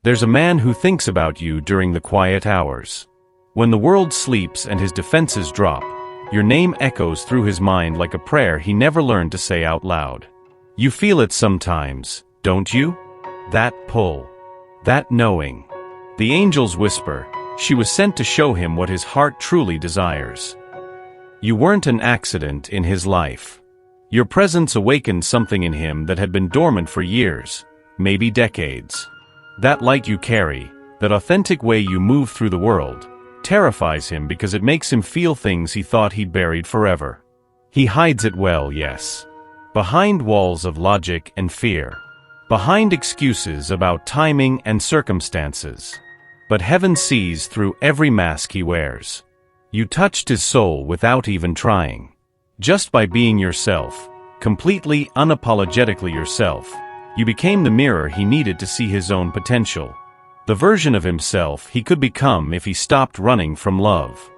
There's a man who thinks about you during the quiet hours. When the world sleeps and his defenses drop, your name echoes through his mind like a prayer he never learned to say out loud. You feel it sometimes, don't you? That pull. That knowing. The angels whisper, she was sent to show him what his heart truly desires. You weren't an accident in his life. Your presence awakened something in him that had been dormant for years, maybe decades. That light you carry, that authentic way you move through the world, terrifies him because it makes him feel things he thought he'd buried forever. He hides it well, yes. Behind walls of logic and fear. Behind excuses about timing and circumstances. But heaven sees through every mask he wears. You touched his soul without even trying. Just by being yourself, completely unapologetically yourself, you became the mirror he needed to see his own potential. The version of himself he could become if he stopped running from love.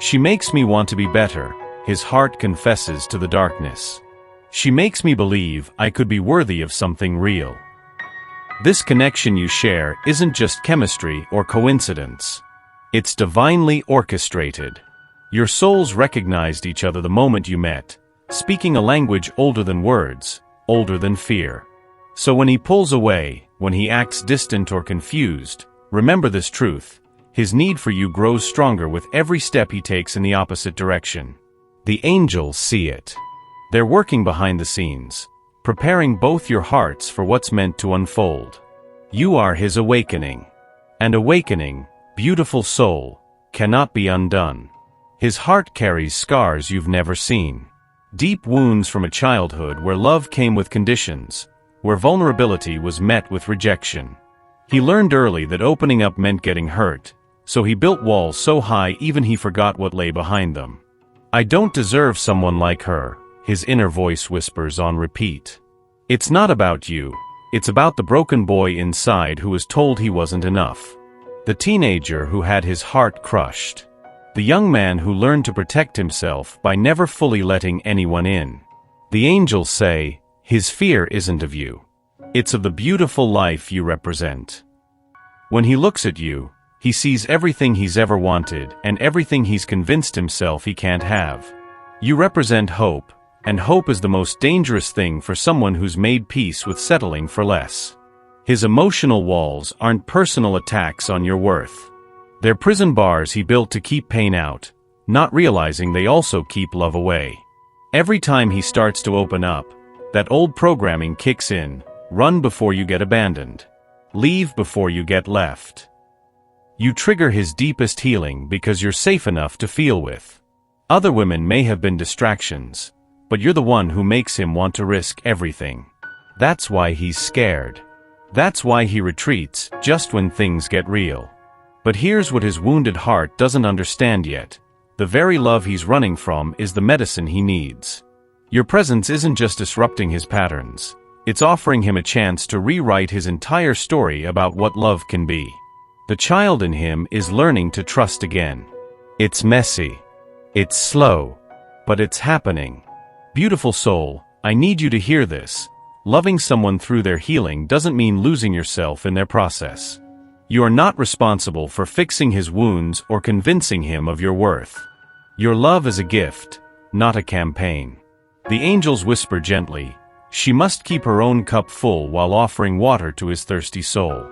She makes me want to be better, his heart confesses to the darkness. She makes me believe I could be worthy of something real. This connection you share isn't just chemistry or coincidence. It's divinely orchestrated. Your souls recognized each other the moment you met, speaking a language older than words, older than fear. So when he pulls away, when he acts distant or confused, remember this truth: his need for you grows stronger with every step he takes in the opposite direction. The angels see it. They're working behind the scenes, preparing both your hearts for what's meant to unfold. You are his awakening. And awakening, beautiful soul, cannot be undone. His heart carries scars you've never seen. Deep wounds from a childhood where love came with conditions, where vulnerability was met with rejection. He learned early that opening up meant getting hurt, so he built walls so high even he forgot what lay behind them. I don't deserve someone like her, his inner voice whispers on repeat. It's not about you, it's about the broken boy inside who was told he wasn't enough. The teenager who had his heart crushed. The young man who learned to protect himself by never fully letting anyone in. The angels say, his fear isn't of you. It's of the beautiful life you represent. When he looks at you, he sees everything he's ever wanted and everything he's convinced himself he can't have. You represent hope, and hope is the most dangerous thing for someone who's made peace with settling for less. His emotional walls aren't personal attacks on your worth. They're prison bars he built to keep pain out, not realizing they also keep love away. Every time he starts to open up, that old programming kicks in: run before you get abandoned. Leave before you get left. You trigger his deepest healing because you're safe enough to feel with. Other women may have been distractions, but you're the one who makes him want to risk everything. That's why he's scared. That's why he retreats just when things get real. But here's what his wounded heart doesn't understand yet. The very love he's running from is the medicine he needs. Your presence isn't just disrupting his patterns. It's offering him a chance to rewrite his entire story about what love can be. The child in him is learning to trust again. It's messy. It's slow. But it's happening. Beautiful soul, I need you to hear this. Loving someone through their healing doesn't mean losing yourself in their process. You are not responsible for fixing his wounds or convincing him of your worth. Your love is a gift, not a campaign. The angels whisper gently, she must keep her own cup full while offering water to his thirsty soul.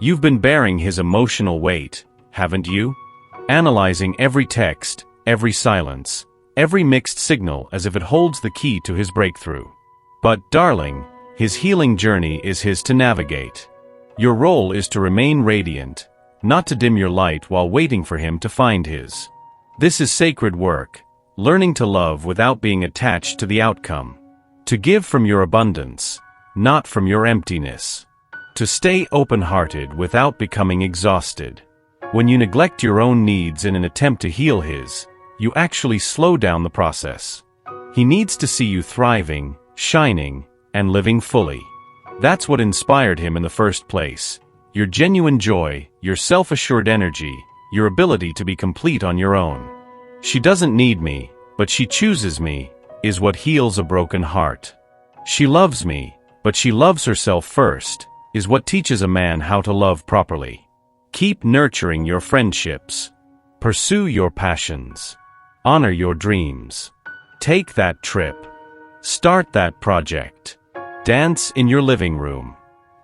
You've been bearing his emotional weight, haven't you? Analyzing every text, every silence, every mixed signal as if it holds the key to his breakthrough. But, darling, his healing journey is his to navigate. Your role is to remain radiant, not to dim your light while waiting for him to find his. This is sacred work, learning to love without being attached to the outcome. To give from your abundance, not from your emptiness. To stay open-hearted without becoming exhausted. When you neglect your own needs in an attempt to heal his, you actually slow down the process. He needs to see you thriving, shining, and living fully. That's what inspired him in the first place. Your genuine joy, your self-assured energy, your ability to be complete on your own. She doesn't need me, but she chooses me, is what heals a broken heart. She loves me, but she loves herself first, is what teaches a man how to love properly. Keep nurturing your friendships. Pursue your passions. Honor your dreams. Take that trip. Start that project. Dance in your living room.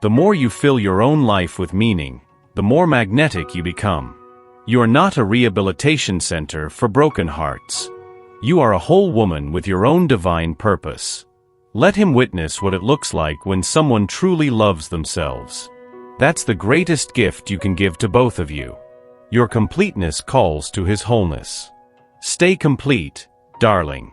The more you fill your own life with meaning, the more magnetic you become. You are not a rehabilitation center for broken hearts. You are a whole woman with your own divine purpose. Let him witness what it looks like when someone truly loves themselves. That's the greatest gift you can give to both of you. Your completeness calls to his wholeness. Stay complete, darling.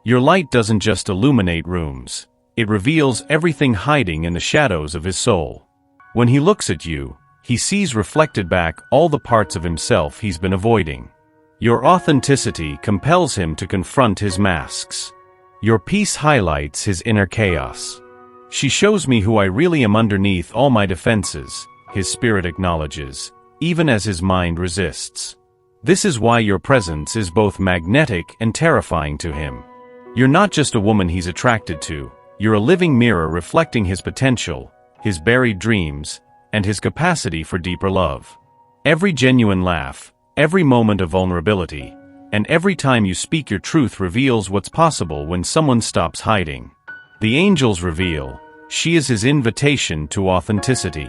Your light doesn't just illuminate rooms, it reveals everything hiding in the shadows of his soul. When he looks at you, he sees reflected back all the parts of himself he's been avoiding. Your authenticity compels him to confront his masks. Your peace highlights his inner chaos. She shows me who I really am underneath all my defenses, his spirit acknowledges, even as his mind resists. This is why your presence is both magnetic and terrifying to him. You're not just a woman he's attracted to, you're a living mirror reflecting his potential, his buried dreams, and his capacity for deeper love. Every genuine laugh, every moment of vulnerability, and every time you speak your truth reveals what's possible when someone stops hiding. The angels reveal, she is his invitation to authenticity.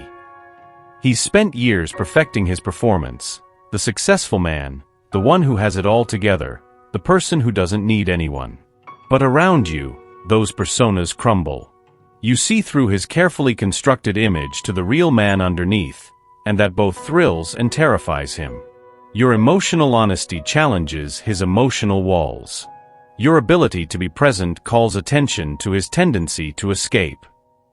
He's spent years perfecting his performance, the successful man, the one who has it all together, the person who doesn't need anyone. But around you, those personas crumble. You see through his carefully constructed image to the real man underneath, and that both thrills and terrifies him. Your emotional honesty challenges his emotional walls. Your ability to be present calls attention to his tendency to escape.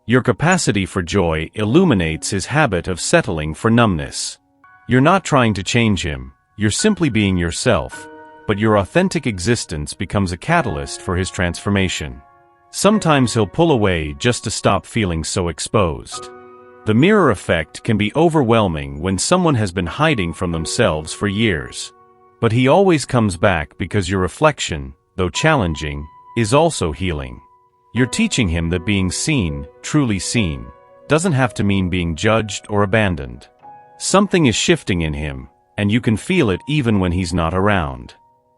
Your capacity for joy illuminates his habit of settling for numbness. You're not trying to change him, you're simply being yourself, but your authentic existence becomes a catalyst for his transformation. Sometimes he'll pull away just to stop feeling so exposed. The mirror effect can be overwhelming when someone has been hiding from themselves for years. But he always comes back because your reflection, though challenging, is also healing. You're teaching him that being seen, truly seen, doesn't have to mean being judged or abandoned. Something is shifting in him, and you can feel it even when he's not around.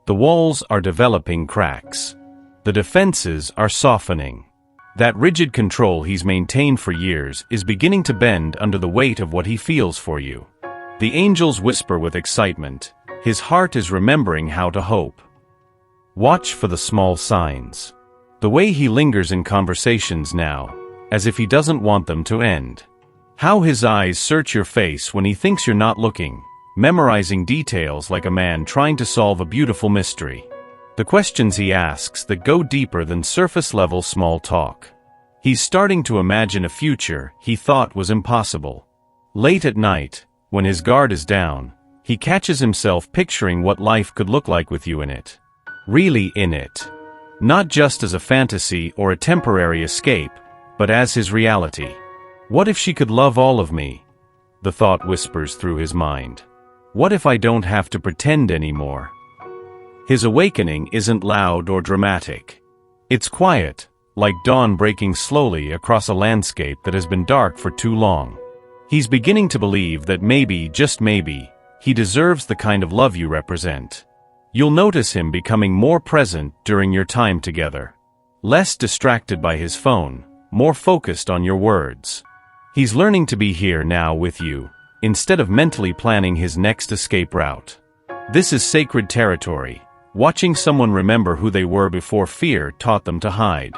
The walls are developing cracks. The defenses are softening. That rigid control he's maintained for years is beginning to bend under the weight of what he feels for you. The angels whisper with excitement. His heart is remembering how to hope. Watch for the small signs. The way he lingers in conversations now, as if he doesn't want them to end. How his eyes search your face when he thinks you're not looking, memorizing details like a man trying to solve a beautiful mystery. The questions he asks that go deeper than surface-level small talk. He's starting to imagine a future he thought was impossible. Late at night, when his guard is down, he catches himself picturing what life could look like with you in it. Really in it. Not just as a fantasy or a temporary escape, but as his reality. What if she could love all of me? The thought whispers through his mind. What if I don't have to pretend anymore? His awakening isn't loud or dramatic. It's quiet, like dawn breaking slowly across a landscape that has been dark for too long. He's beginning to believe that maybe, just maybe, he deserves the kind of love you represent. You'll notice him becoming more present during your time together. Less distracted by his phone, more focused on your words. He's learning to be here now with you, instead of mentally planning his next escape route. This is sacred territory, watching someone remember who they were before fear taught them to hide.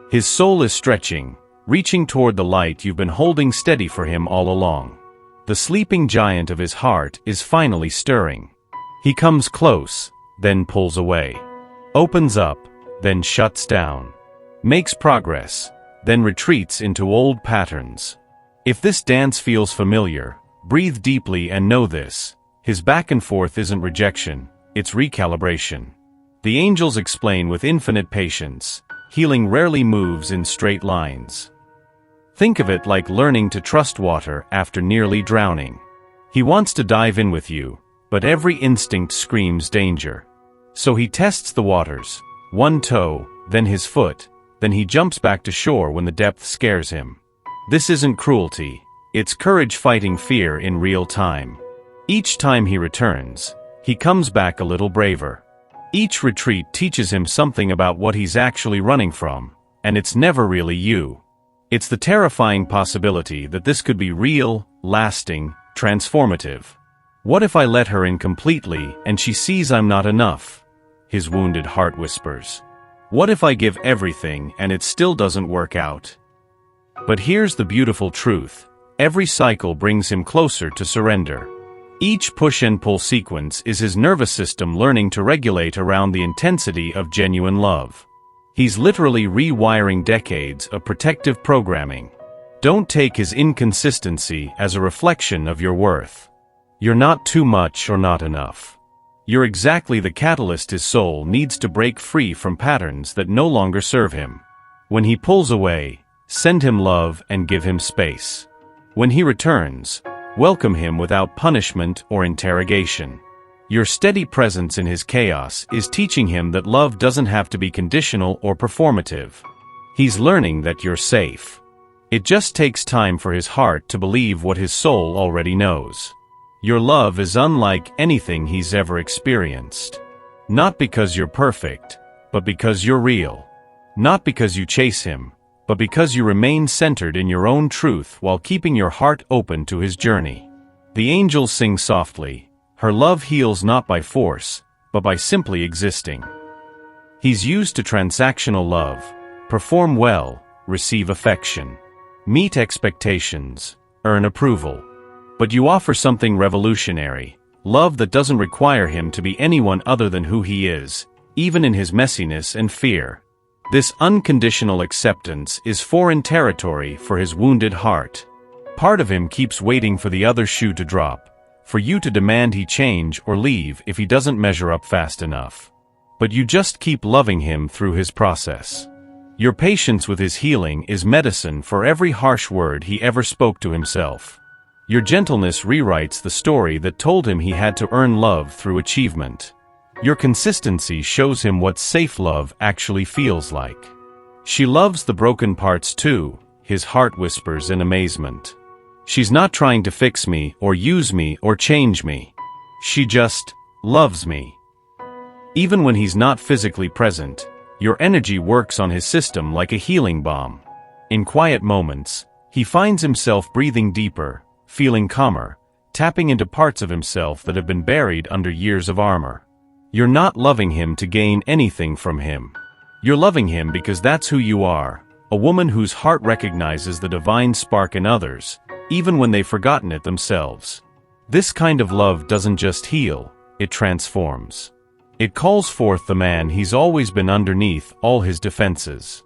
His soul is stretching, reaching toward the light you've been holding steady for him all along. The sleeping giant of his heart is finally stirring. He comes close, then pulls away. Opens up, then shuts down. Makes progress, then retreats into old patterns. If this dance feels familiar, breathe deeply and know this. His back and forth isn't rejection, it's recalibration. The angels explain with infinite patience. Healing rarely moves in straight lines. Think of it like learning to trust water after nearly drowning. He wants to dive in with you, but every instinct screams danger. So he tests the waters, one toe, then his foot, then he jumps back to shore when the depth scares him. This isn't cruelty, It's courage fighting fear in real time. Each time he returns, he comes back a little braver. Each retreat teaches him something about what he's actually running from, and it's never really you. It's the terrifying possibility that this could be real, lasting, transformative. What if I let her in completely and she sees I'm not enough? His wounded heart whispers. What if I give everything and it still doesn't work out? But here's the beautiful truth. Every cycle brings him closer to surrender. Each push and pull sequence is his nervous system learning to regulate around the intensity of genuine love. He's literally rewiring decades of protective programming. Don't take his inconsistency as a reflection of your worth. You're not too much or not enough. You're exactly the catalyst his soul needs to break free from patterns that no longer serve him. When he pulls away, send him love and give him space. When he returns, welcome him without punishment or interrogation. Your steady presence in his chaos is teaching him that love doesn't have to be conditional or performative. He's learning that you're safe. It just takes time for his heart to believe what his soul already knows. Your love is unlike anything he's ever experienced. Not because you're perfect, but because you're real. Not because you chase him, but because you remain centered in your own truth while keeping your heart open to his journey. The angels sing softly. Her love heals not by force, but by simply existing. He's used to transactional love. Perform well, receive affection. Meet expectations, earn approval. But you offer something revolutionary, love that doesn't require him to be anyone other than who he is, even in his messiness and fear. This unconditional acceptance is foreign territory for his wounded heart. Part of him keeps waiting for the other shoe to drop, for you to demand he change or leave if he doesn't measure up fast enough. But you just keep loving him through his process. Your patience with his healing is medicine for every harsh word he ever spoke to himself. Your gentleness rewrites the story that told him he had to earn love through achievement. Your consistency shows him what safe love actually feels like. She loves the broken parts too, his heart whispers in amazement. She's not trying to fix me or use me or change me. She just loves me. Even when he's not physically present, your energy works on his system like a healing balm. In quiet moments, he finds himself breathing deeper, feeling calmer, tapping into parts of himself that have been buried under years of armor. You're not loving him to gain anything from him. You're loving him because that's who you are, a woman whose heart recognizes the divine spark in others, even when they've forgotten it themselves. This kind of love doesn't just heal, it transforms. It calls forth the man he's always been underneath all his defenses.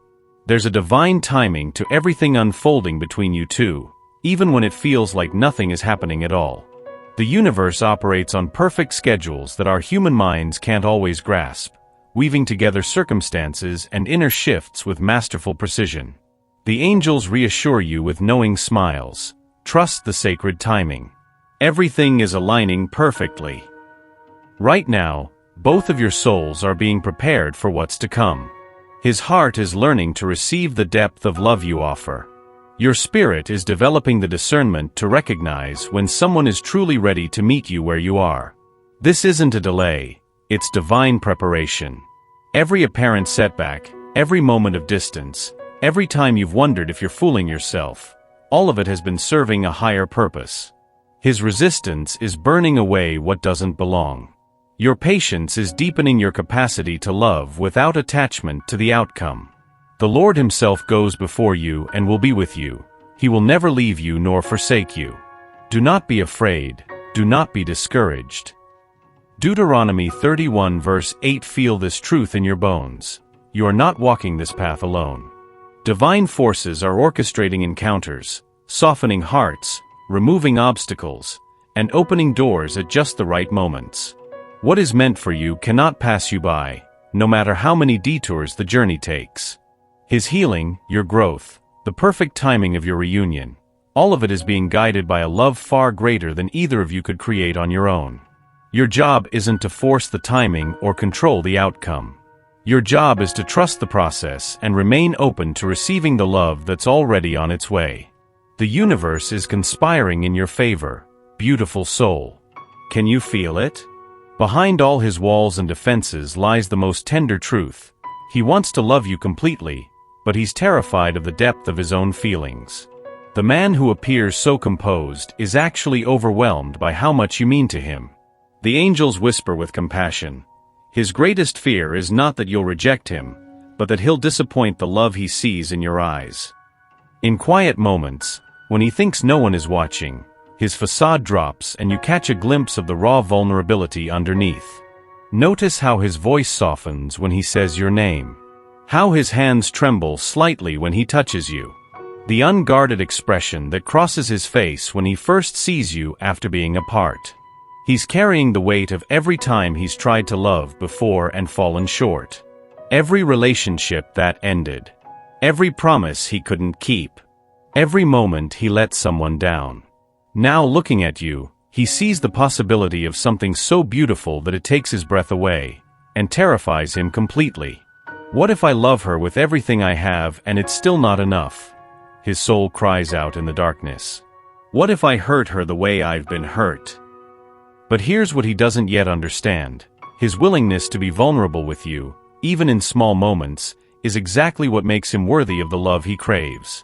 There's a divine timing to everything unfolding between you two, even when it feels like nothing is happening at all. The universe operates on perfect schedules that our human minds can't always grasp, weaving together circumstances and inner shifts with masterful precision. The angels reassure you with knowing smiles. Trust the sacred timing. Everything is aligning perfectly. Right now, both of your souls are being prepared for what's to come. His heart is learning to receive the depth of love you offer. Your spirit is developing the discernment to recognize when someone is truly ready to meet you where you are. This isn't a delay, it's divine preparation. Every apparent setback, every moment of distance, every time you've wondered if you're fooling yourself, all of it has been serving a higher purpose. His resistance is burning away what doesn't belong. Your patience is deepening your capacity to love without attachment to the outcome. The Lord himself goes before you and will be with you. He will never leave you nor forsake you. Do not be afraid. Do not be discouraged. Deuteronomy 31 verse 8. Feel this truth in your bones. You are not walking this path alone. Divine forces are orchestrating encounters, softening hearts, removing obstacles, and opening doors at just the right moments. What is meant for you cannot pass you by, no matter how many detours the journey takes. His healing, your growth, the perfect timing of your reunion, all of it is being guided by a love far greater than either of you could create on your own. Your job isn't to force the timing or control the outcome. Your job is to trust the process and remain open to receiving the love that's already on its way. The universe is conspiring in your favor, beautiful soul. Can you feel it? Behind all his walls and defenses lies the most tender truth. He wants to love you completely, but he's terrified of the depth of his own feelings. The man who appears so composed is actually overwhelmed by how much you mean to him. The angels whisper with compassion. His greatest fear is not that you'll reject him, but that he'll disappoint the love he sees in your eyes. In quiet moments, when he thinks no one is watching, his facade drops and you catch a glimpse of the raw vulnerability underneath. Notice how his voice softens when he says your name. How his hands tremble slightly when he touches you. The unguarded expression that crosses his face when he first sees you after being apart. He's carrying the weight of every time he's tried to love before and fallen short. Every relationship that ended. Every promise he couldn't keep. Every moment he let someone down. Now looking at you, he sees the possibility of something so beautiful that it takes his breath away, and terrifies him completely. What if I love her with everything I have and it's still not enough? His soul cries out in the darkness. What if I hurt her the way I've been hurt? But here's what he doesn't yet understand. His willingness to be vulnerable with you, even in small moments, is exactly what makes him worthy of the love he craves.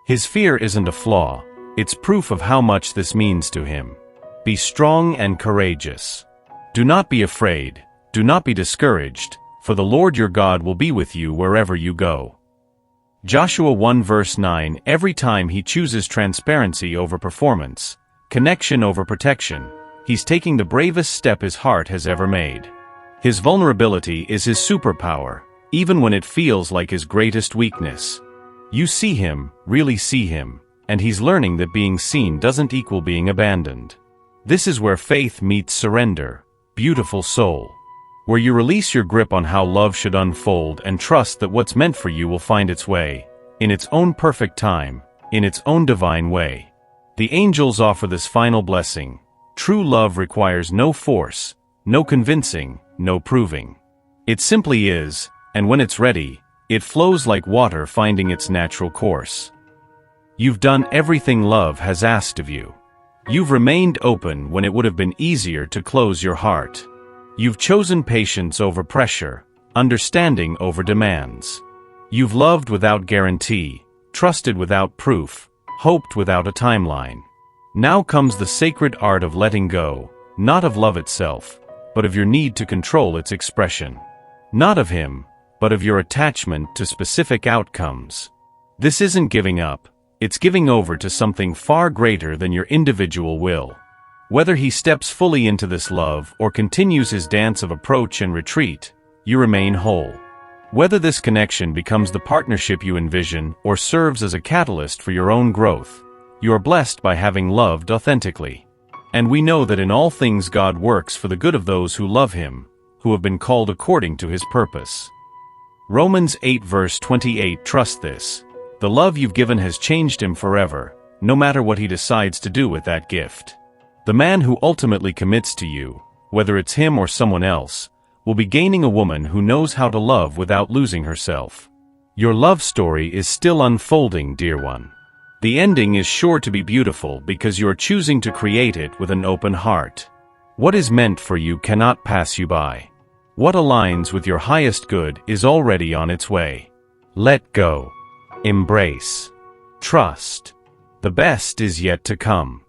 His fear isn't a flaw. It's proof of how much this means to him. Be strong and courageous. Do not be afraid, do not be discouraged, for the Lord your God will be with you wherever you go. Joshua 1 verse 9. Every time he chooses transparency over performance, connection over protection, he's taking the bravest step his heart has ever made. His vulnerability is his superpower, even when it feels like his greatest weakness. You see him, really see him, and he's learning that being seen doesn't equal being abandoned. This is where faith meets surrender, beautiful soul. Where you release your grip on how love should unfold and trust that what's meant for you will find its way, in its own perfect time, in its own divine way. The angels offer this final blessing. True love requires no force, no convincing, no proving. It simply is, and when it's ready, it flows like water finding its natural course. You've done everything love has asked of you. You've remained open when it would have been easier to close your heart. You've chosen patience over pressure, understanding over demands. You've loved without guarantee, trusted without proof, hoped without a timeline. Now comes the sacred art of letting go, not of love itself, but of your need to control its expression. Not of him, but of your attachment to specific outcomes. This isn't giving up. It's giving over to something far greater than your individual will. Whether he steps fully into this love or continues his dance of approach and retreat, you remain whole. Whether this connection becomes the partnership you envision or serves as a catalyst for your own growth, you are blessed by having loved authentically. And we know that in all things God works for the good of those who love him, who have been called according to his purpose. Romans 8 verse 28. Trust this. The love you've given has changed him forever, no matter what he decides to do with that gift. The man who ultimately commits to you, whether it's him or someone else, will be gaining a woman who knows how to love without losing herself. Your love story is still unfolding, dear one. The ending is sure to be beautiful because you're choosing to create it with an open heart. What is meant for you cannot pass you by. What aligns with your highest good is already on its way. Let go. Embrace. Trust. The best is yet to come.